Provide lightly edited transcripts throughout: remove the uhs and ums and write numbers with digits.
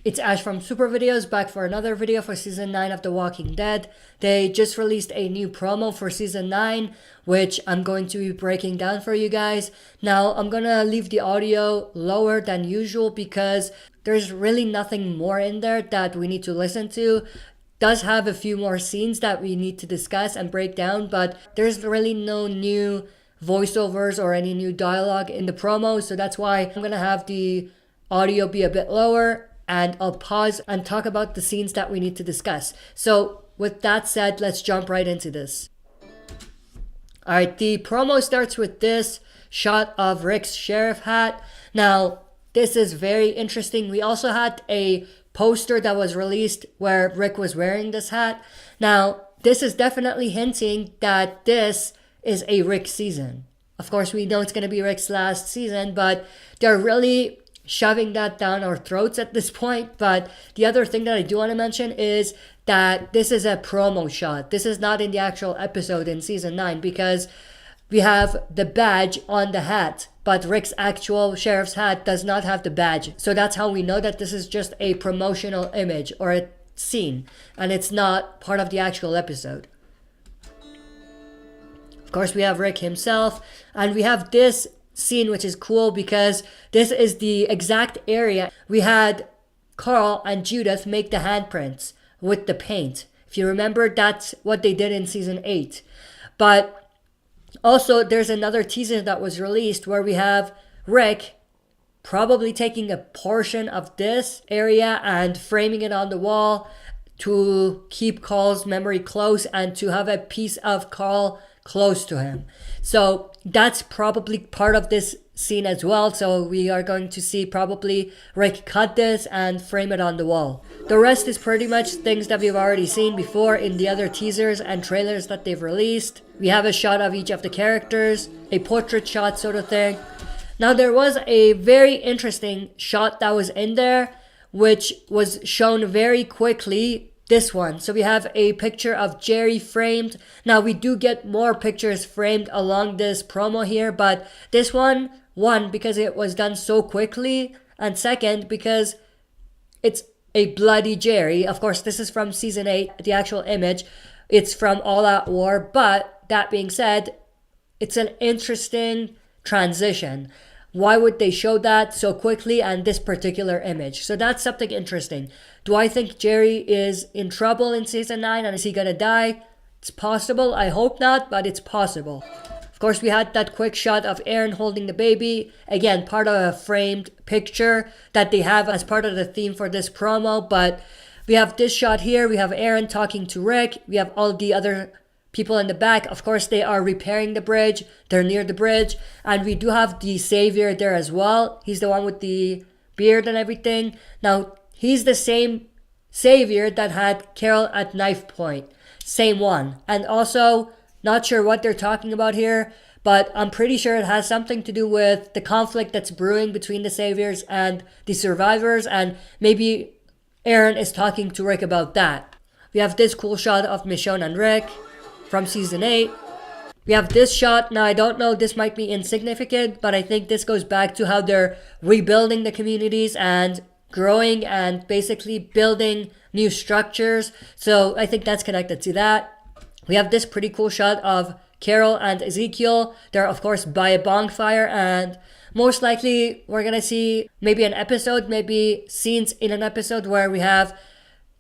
It's Ash from Super Videos, back for another video for Season 9 of The Walking Dead. They just released a new promo for Season 9, which I'm going to be breaking down for you guys. Now, I'm gonna leave the audio lower than usual because there's really nothing more in there that we need to listen to. Does have a few more scenes that we need to discuss and break down, but there's really no new voiceovers or any new dialogue in the promo, so that's why I'm gonna have the audio be a bit lower, and I'll pause and talk about the scenes that we need to discuss. So with that said, let's jump right into this. Alright, the promo starts with this shot of Rick's sheriff hat. Now, this is very interesting. We also had a poster that was released where Rick was wearing this hat. Now, this is definitely hinting that this is a Rick season. Of course, we know it's going to be Rick's last season, but they're really shoving that down our throats at this point. But the other thing that I do want to mention is that this is a promo shot. This is not in the actual episode in Season 9 because we have the badge on the hat, but Rick's actual sheriff's hat does not have the badge. So that's how we know that this is just a promotional image or a scene, and it's not part of the actual episode. Of course, we have Rick himself, and we have this scene which is cool because this is the exact area we had Carl and Judith make the handprints with the paint. If you remember, that's what they did in Season 8. But also there's another teaser that was released where we have Rick probably taking a portion of this area and framing it on the wall to keep Carl's memory close and to have a piece of Carl close to him. So that's probably part of this scene as well. So we are going to see probably Rick cut this and frame it on the wall. The rest is pretty much things that we've already seen before in the other teasers and trailers that they've released. We have a shot of each of the characters, a portrait shot sort of thing. Now there was a very interesting shot that was in there which was shown very quickly. This one. So we have a picture of Jerry framed. Now we do get more pictures framed along this promo here, but this one, because it was done so quickly, and second, because it's a bloody Jerry. Of course, this is from Season 8, the actual image. It's from All Out War, but that being said, it's an interesting transition. Why would they show that so quickly and this particular image? So that's something interesting. Do I think Jerry is in trouble in Season 9 and is he gonna die? It's possible. I hope not, but it's possible. Of course, we had that quick shot of Aaron holding the baby. Again, part of a framed picture that they have as part of the theme for this promo. But we have this shot here. We have Aaron talking to Rick. We have all the other people in the back. Of course, they are repairing the bridge. They're near the bridge. And we do have the savior there as well. He's the one with the beard and everything. Now, he's the same savior that had Carol at knife point. Same one. And also, not sure what they're talking about here, but I'm pretty sure it has something to do with the conflict that's brewing between the saviors and the survivors. And maybe Aaron is talking to Rick about that. We have this cool shot of Michonne and Rick from Season 8. We have this shot. Now, I don't know, this might be insignificant, but I think this goes back to how they're rebuilding the communities and growing and basically building new structures. So I think that's connected to that. We have this pretty cool shot of Carol and Ezekiel. They're, of course, by a bonfire, and most likely we're gonna see maybe an episode, maybe scenes in an episode where we have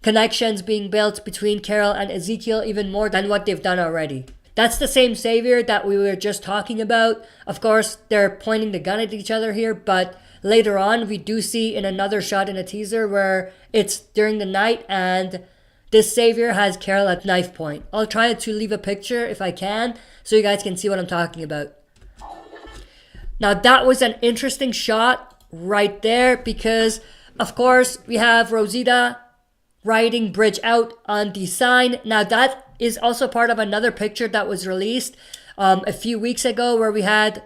connections being built between Carol and Ezekiel even more than what they've done already. That's the same savior that we were just talking about. Of course, they're pointing the gun at each other here, but later on we do see in another shot in a teaser where it's during the night and this savior has Carol at knife point. I'll try to leave a picture if I can so you guys can see what I'm talking about. Now that was an interesting shot right there because of course we have Rosita writing bridge out on the sign. Now that is also part of another picture that was released a few weeks ago where we had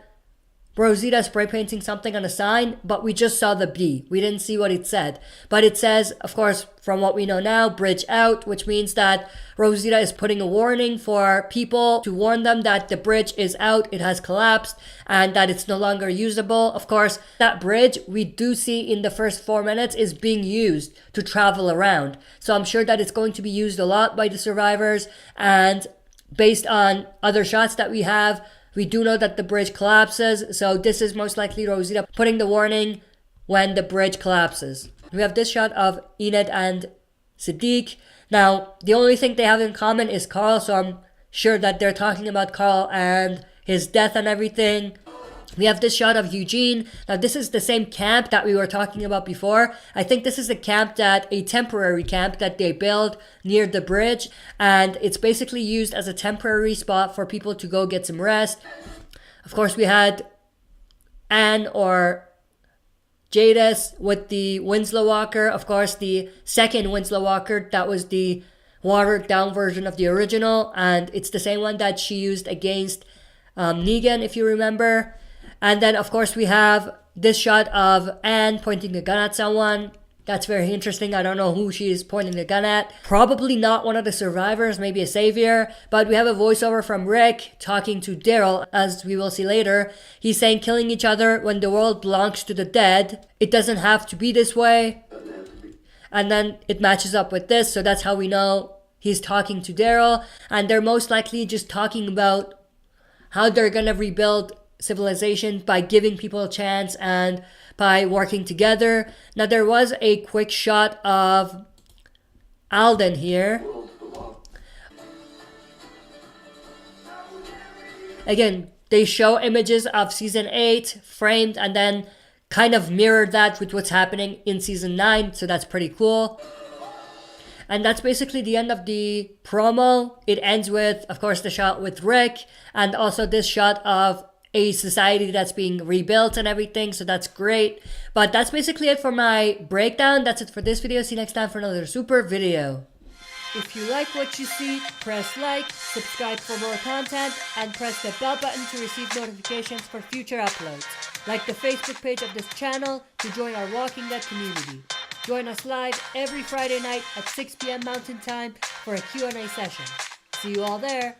Rosita spray painting something on a sign, but we just saw the B. We didn't see what it said. But it says, of course, from what we know now, bridge out, which means that Rosita is putting a warning for people to warn them that the bridge is out, it has collapsed, and that it's no longer usable. Of course, that bridge we do see in the first 4 minutes is being used to travel around. So I'm sure that it's going to be used a lot by the survivors, and based on other shots that we have, we do know that the bridge collapses, so this is most likely Rosita putting the warning when the bridge collapses. We have this shot of Enid and Sadiq. Now, the only thing they have in common is Carl, so I'm sure that they're talking about Carl and his death and everything. We have this shot of Eugene. Now, this is the same camp that we were talking about before. I think this is a temporary camp that they build near the bridge. And it's basically used as a temporary spot for people to go get some rest. Of course, we had Anne or Jadis with the Winslow Walker. Of course, the second Winslow Walker, that was the watered down version of the original. And it's the same one that she used against Negan, if you remember. And then, of course, we have this shot of Anne pointing a gun at someone. That's very interesting. I don't know who she is pointing the gun at. Probably not one of the survivors, maybe a savior. But we have a voiceover from Rick talking to Daryl, as we will see later. He's saying killing each other when the world belongs to the dead. It doesn't have to be this way. And then it matches up with this, so that's how we know he's talking to Daryl. And they're most likely just talking about how they're gonna rebuild civilization by giving people a chance and by working together. Now, there was a quick shot of Alden here. Again, they show images of season 8 framed and then kind of mirror that with what's happening in season 9, so that's pretty cool. And that's basically the end of the promo. It ends with, of course, the shot with Rick and also this shot of a society that's being rebuilt and everything, so that's great. But that's basically it for my breakdown. That's it for this video. See you next time for another super video. If you like what you see, press like, subscribe for more content, and press the bell button to receive notifications for future uploads. Like the Facebook page of this channel to join our Walking Dead community. Join us live every Friday night at 6 p.m. Mountain Time for a Q&A session. See you all there.